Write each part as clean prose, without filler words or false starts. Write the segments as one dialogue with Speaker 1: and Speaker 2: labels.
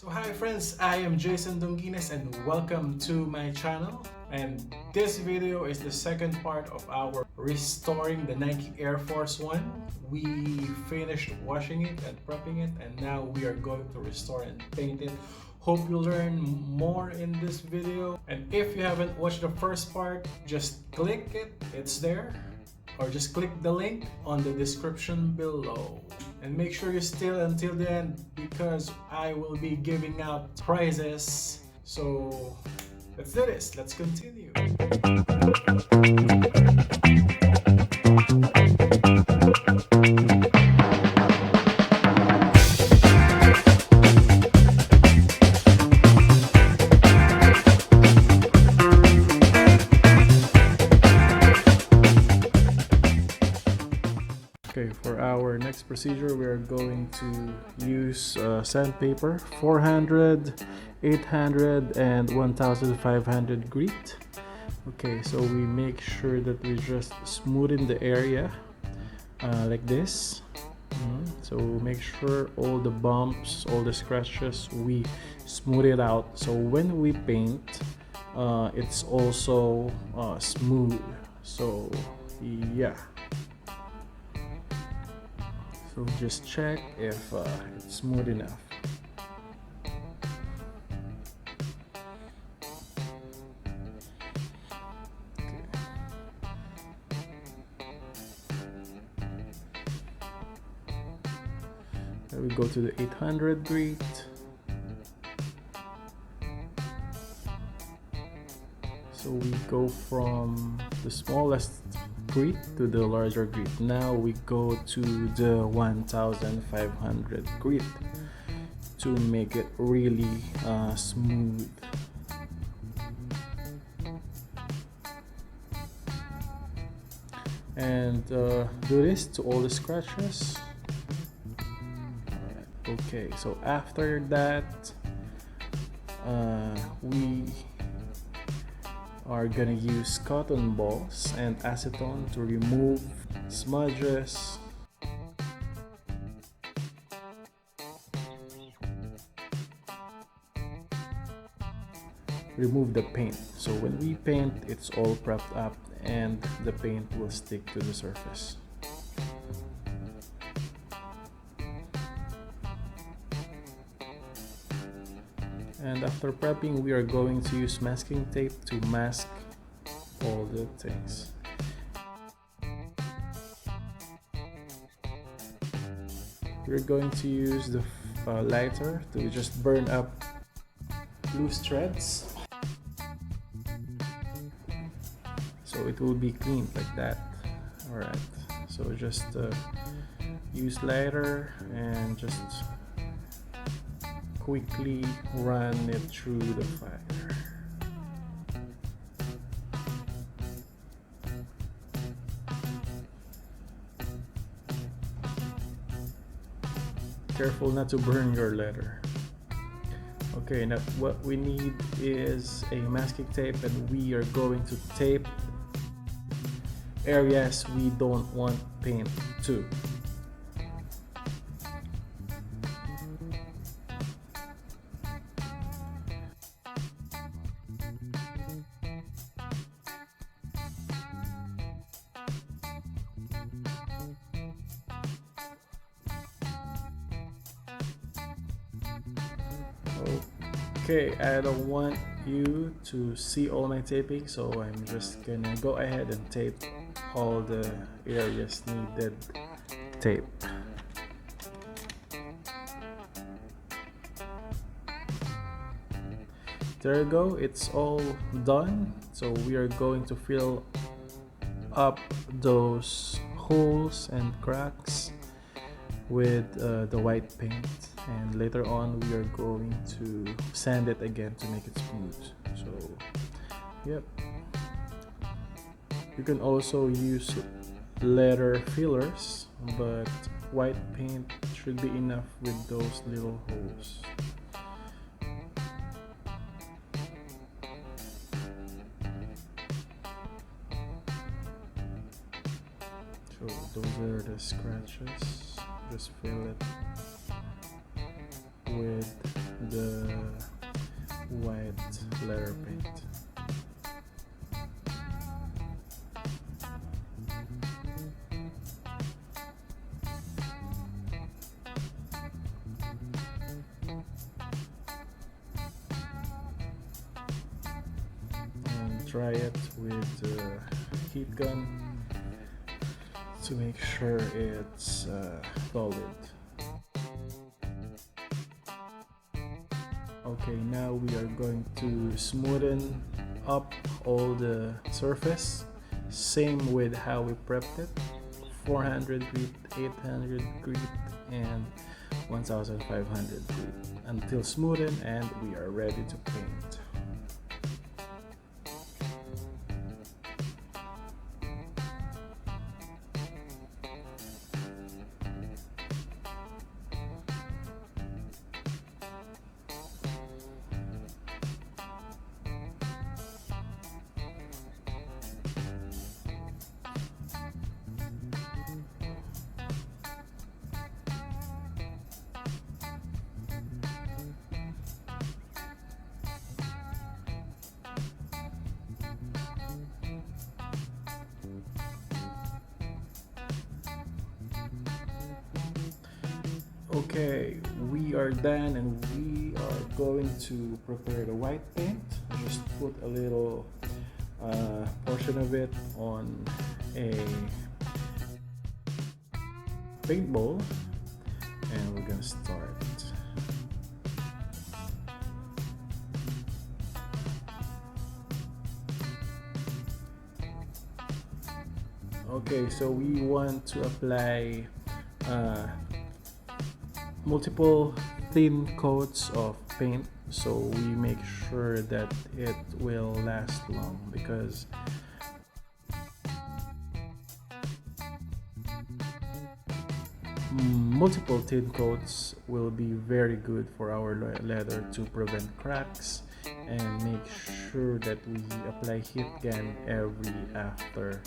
Speaker 1: So hi friends, I am Jason Donguines and welcome to my channel. And this video is the second part of our restoring the Nike Air Force One. We finished washing it and prepping it, and now we are going to restore and paint it. Hope you learn more in this video. And if you haven't watched the first part, just click it, it's there. Or just click the link on the description below. And make sure you stay until the end because I will be giving out prizes. So let's do this, let's continue. Okay, for our next procedure, we are going to use sandpaper 400, 800, and 1500 grit. Okay, so we make sure that we just smoothen the area like this. So make sure all the bumps, all the scratches, we smooth it out. So when we paint, it's also smooth. So yeah. So just check if it's smooth enough. Okay. Then we go to the 800 grit. So we go from the smallest grit to the larger grit. Now we go to the 1500 grit to make it really smooth. And do this to all the scratches. Alright, okay, so after that we are gonna use cotton balls and acetone to remove smudges, remove the paint. So when we paint, it's all prepped up and the paint will stick to the surface. And after prepping, we are going to use masking tape to mask all the things. We're going to use the lighter to just burn up loose threads. So it will be clean like that. Alright, so just use lighter and just quickly run it through the fire. Careful not to burn your letter. Okay, now what we need is a masking tape, and we are going to tape areas we don't want paint to. Okay, I don't want you to see all my taping, so I'm just gonna go ahead and tape all the areas needed tape. There you go, it's all done. So we are going to fill up those holes and cracks with the white paint, and later on we are going to sand it again to make it smooth. So yep, you can also use letter fillers, but white paint should be enough with those little holes. So those are the scratches. Just fill it with the try it with the heat gun to make sure it's solid. Okay, now we are going to smoothen up all the surface, same with how we prepped it. 400 grit, 800 grit, and 1500 grit until smoothen, and we are ready to paint. Okay, we are done and we are going to prepare the white paint. Just put a little portion of it on a paint bowl and we're gonna start. Okay, so we want to apply multiple thin coats of paint so we make sure that it will last long, because multiple thin coats will be very good for our leather to prevent cracks and make sure that we apply heat gun every after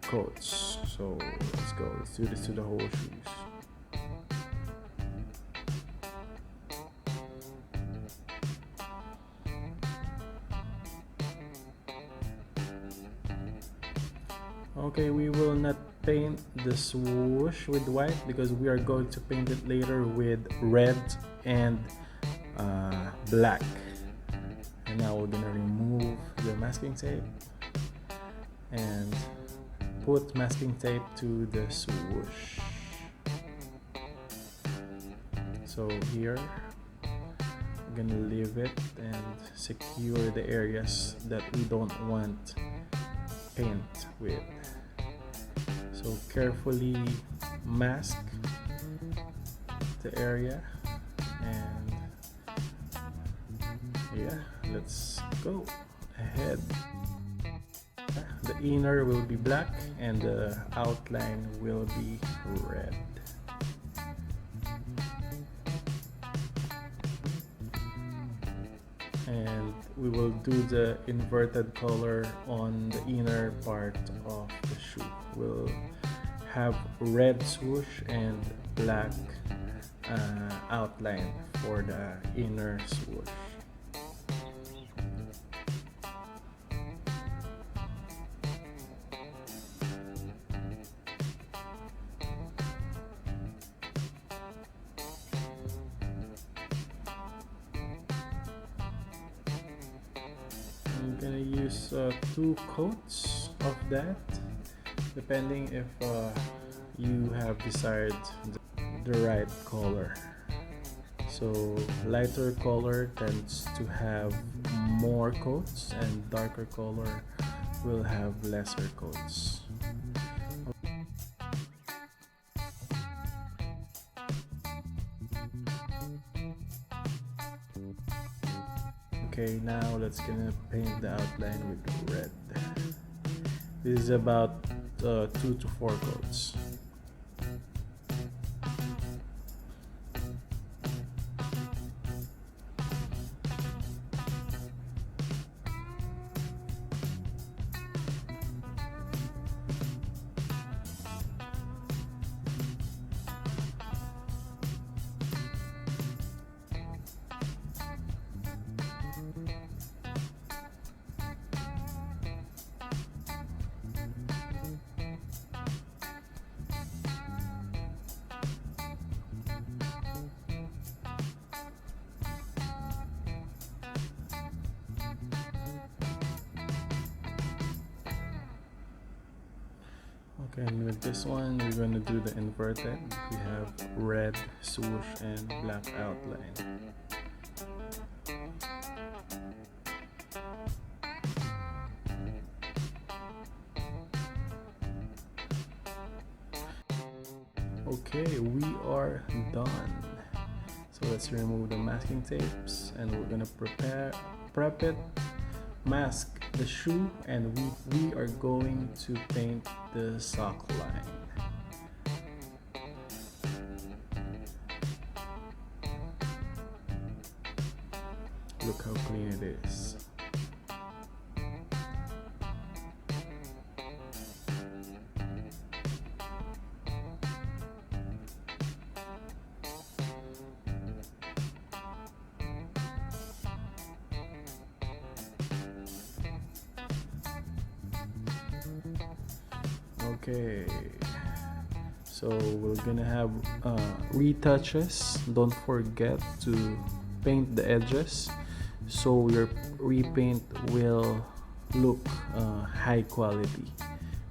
Speaker 1: coats. So let's go, let's do this to the whole shoes. Okay, we will not paint the swoosh with white because we are going to paint it later with red and black. And now we're gonna remove the masking tape and put masking tape to the swoosh. So here, we're gonna leave it and secure the areas that we don't want paint with. So carefully mask the area, and yeah, let's go ahead. The inner will be black and the outline will be red. And we will do the inverted color on the inner part of the shoe. We'll have red swoosh and black outline for the inner swoosh. I'm gonna use 2 coats of that, depending if you have desired the right color. So lighter color tends to have more coats and darker color will have lesser coats. Okay, now let's gonna paint the outline with red. This is about 2 to 4 coats. Okay, and with this one, we're going to do the inverted. We have red swoosh and black outline. Okay, we are done. So let's remove the masking tapes and we're gonna prep it, mask the shoe, and we are going to paint the sock line. Look how clean it is. Okay, so we're gonna have retouches. Don't forget to paint the edges so your repaint will look high quality,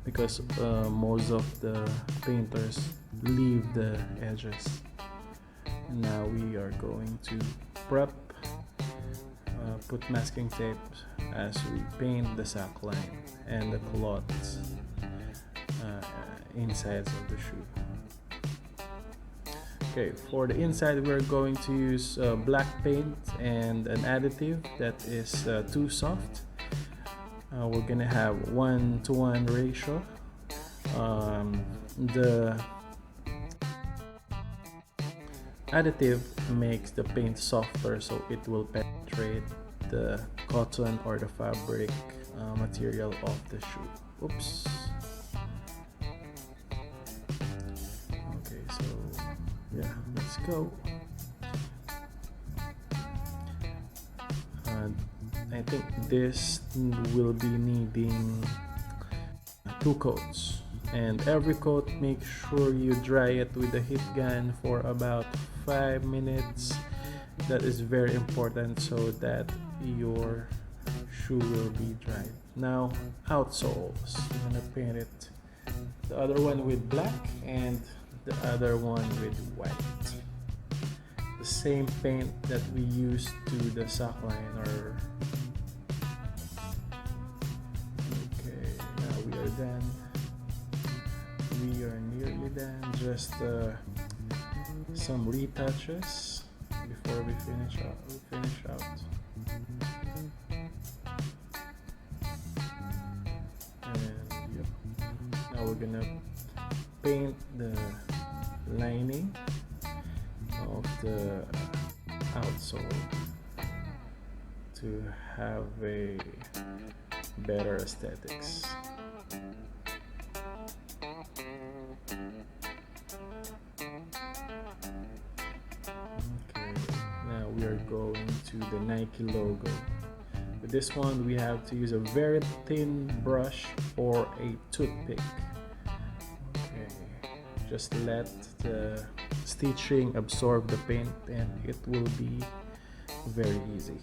Speaker 1: because most of the painters leave the edges. Now we are going to prep, put masking tape as we paint the sack line and the cloths insides of the shoe. Okay, for the inside we're going to use black paint and an additive that is too soft. We're gonna have 1:1 ratio. The additive makes the paint softer, so it will penetrate the cotton or the fabric material of the shoe. Oops. Okay, so yeah, let's go. I think this will be needing 2 coats, and every coat make sure you dry it with the heat gun for about 5 minutes. That is very important so that your shoe will be dry. Now outsoles, I'm gonna paint it, the other one with black and the other one with white. The same paint that we used to the sock line. Or okay, now we are done. We are nearly done. Just some retouches before we finish out. And yep. Now we're gonna paint the lining of the outsole to have a better aesthetics. Okay, now we are going to the Nike logo. With this one we have to use a very thin brush or a toothpick. Okay, just let the stitching absorb the paint and it will be very easy.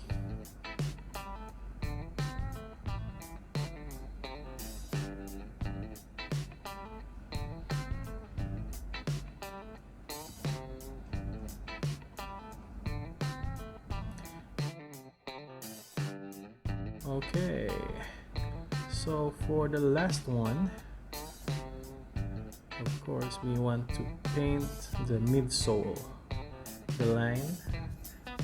Speaker 1: Okay, so for the last one, of course we want to paint the midsole, the line.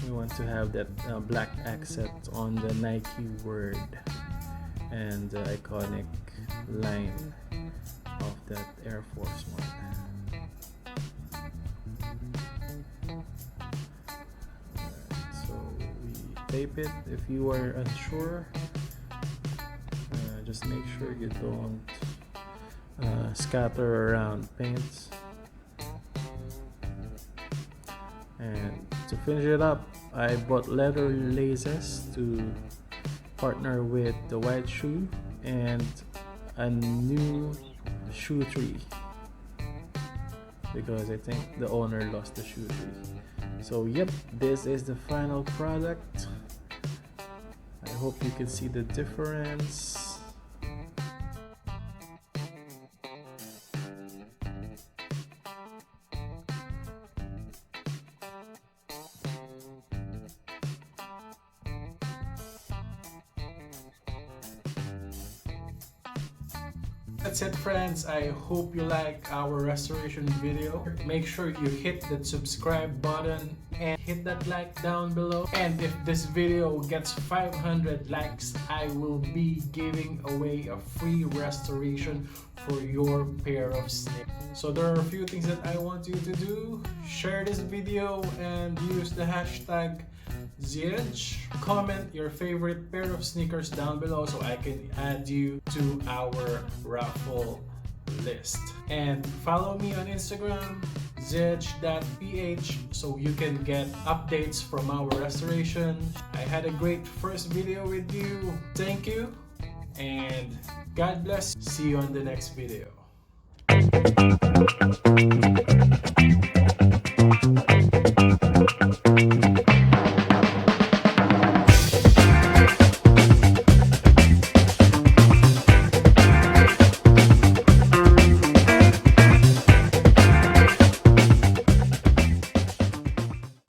Speaker 1: We want to have that black accent on the Nike word and the iconic line of that Air Force One. So we tape it. If you are unsure, just make sure you don't scatter around paints. And to finish it up, I bought leather laces to partner with the white shoe and a new shoe tree, because I think the owner lost the shoe tree. So yep, this is the final product. I hope you can see the difference. That's it, friends. I hope you like our restoration video. Make sure you hit that subscribe button and hit that like down below. And if this video gets 500 likes, I will be giving away a free restoration for your pair of snakes. So there are a few things that I want you to do. Share this video and use the hashtag ZH. Comment your favorite pair of sneakers down below so I can add you to our raffle list. And follow me on Instagram, zh.ph, so you can get updates from our restoration. I had a great first video with you. Thank you and God bless. See you on the next video.